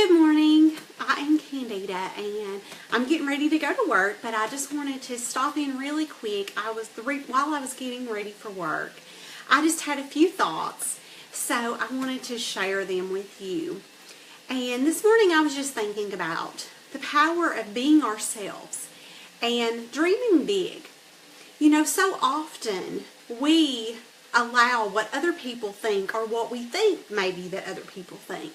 Good morning. I am Candida and I'm getting ready to go to work, but I just wanted to stop in really quick. While I was getting ready for work, I just had a few thoughts, so I wanted to share them with you. And this morning I was just thinking about the power of being ourselves and dreaming big. You know, so often we allow what other people think or what we think maybe that other people think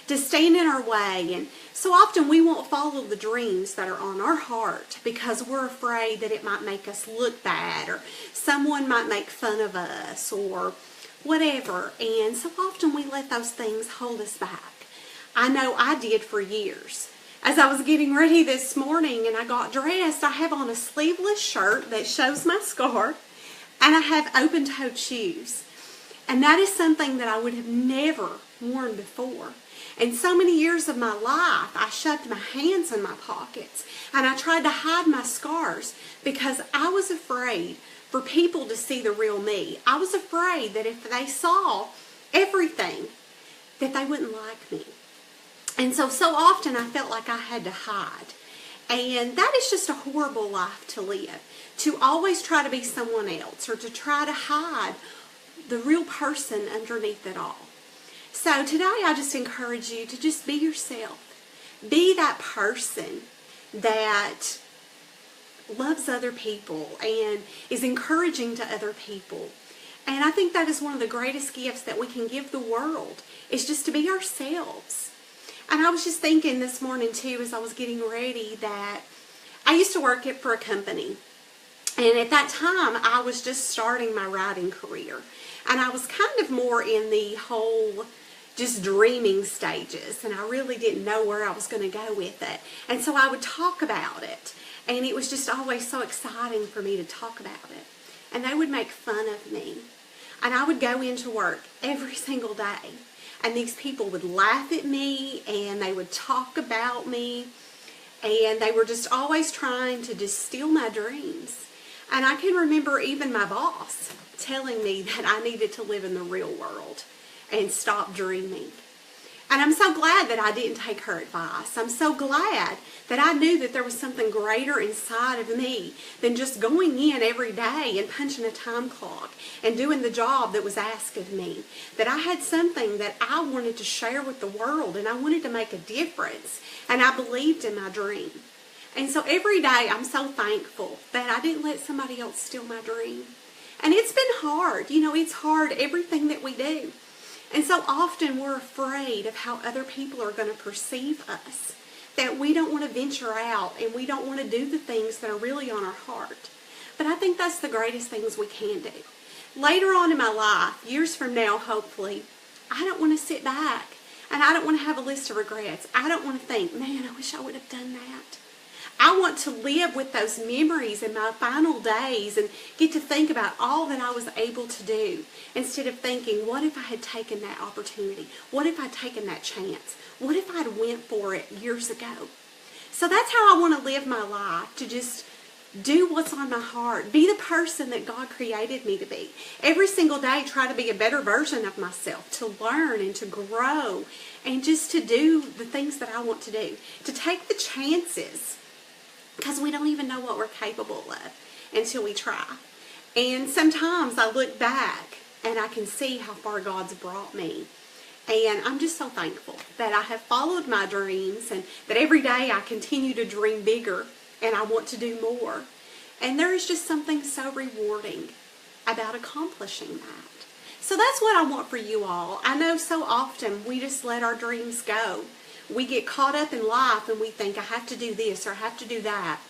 to stand in our way, and so often we won't follow the dreams that are on our heart because we're afraid that it might make us look bad or someone might make fun of us or whatever, and so often we let those things hold us back. I know I did for years. As I was getting ready this morning and I got dressed, I have on a sleeveless shirt that shows my scar, and I have open-toed shoes. And that is something that I would have never worn before. And so many years of my life, I shoved my hands in my pockets and I tried to hide my scars because I was afraid for people to see the real me. I was afraid that if they saw everything, that they wouldn't like me. And so often I felt like I had to hide. And that is just a horrible life to live. To always try to be someone else or to try to hide the real person underneath it all. So today I just encourage you to just be yourself. Be that person that loves other people and is encouraging to other people. And I think that is one of the greatest gifts that we can give the world, is just to be ourselves. And I was just thinking this morning too, as I was getting ready, that I used to work for a company. And at that time, I was just starting my writing career. And I was kind of more in the whole just dreaming stages. And I really didn't know where I was going to go with it. And so I would talk about it. And it was just always so exciting for me to talk about it. And they would make fun of me. And I would go into work every single day. And these people would laugh at me and they would talk about me. And they were just always trying to just steal my dreams. And I can remember even my boss telling me that I needed to live in the real world and stop dreaming. And I'm so glad that I didn't take her advice. I'm so glad that I knew that there was something greater inside of me than just going in every day and punching a time clock and doing the job that was asked of me. That I had something that I wanted to share with the world, and I wanted to make a difference, and I believed in my dream. And so every day I'm so thankful that I didn't let somebody else steal my dream. And it's been hard. You know, it's hard, everything that we do. And so often we're afraid of how other people are going to perceive us. That we don't want to venture out and we don't want to do the things that are really on our heart. But I think that's the greatest things we can do. Later on in my life, years from now, hopefully, I don't want to sit back and I don't want to have a list of regrets. I don't want to think, man, I wish I would have done that. I want to live with those memories in my final days and get to think about all that I was able to do instead of thinking, what if I had taken that opportunity? What if I'd taken that chance? What if I'd went for it years ago? So that's how I want to live my life, to just do what's on my heart. Be the person that God created me to be. Every single day, try to be a better version of myself, to learn and to grow and just to do the things that I want to do. To take the chances. Because we don't even know what we're capable of until we try. And sometimes I look back and I can see how far God's brought me. And I'm just so thankful that I have followed my dreams and that every day I continue to dream bigger and I want to do more. And there is just something so rewarding about accomplishing that. So that's what I want for you all. I know so often we just let our dreams go. We get caught up in life and we think, I have to do this or I have to do that.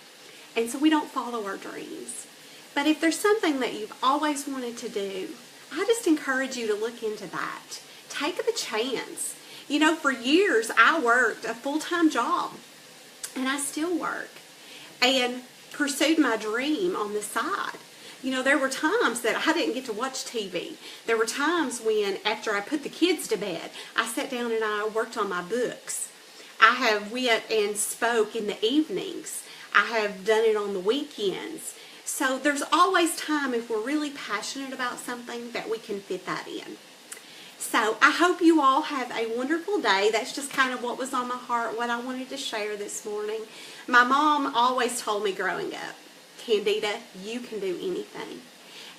And so we don't follow our dreams. But if there's something that you've always wanted to do, I just encourage you to look into that. Take the chance. You know, for years I worked a full-time job and I still work and pursued my dream on the side. You know, there were times that I didn't get to watch TV. There were times when, after I put the kids to bed, I sat down and I worked on my books. I have went and spoke in the evenings. I have done it on the weekends. So there's always time, if we're really passionate about something, that we can fit that in. So I hope you all have a wonderful day. That's just kind of what was on my heart, what I wanted to share this morning. My mom always told me growing up, Candida, you can do anything.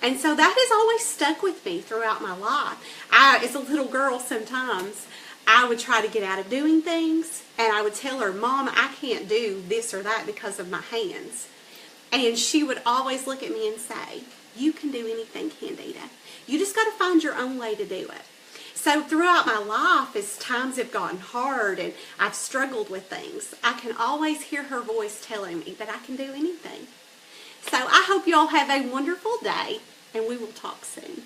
And so that has always stuck with me throughout my life. As a little girl, sometimes I would try to get out of doing things, and I would tell her, Mom, I can't do this or that because of my hands. And she would always look at me and say, you can do anything, Candida. You just got to find your own way to do it. So throughout my life, as times have gotten hard and I've struggled with things, I can always hear her voice telling me that I can do anything. So I hope you all have a wonderful day, and we will talk soon.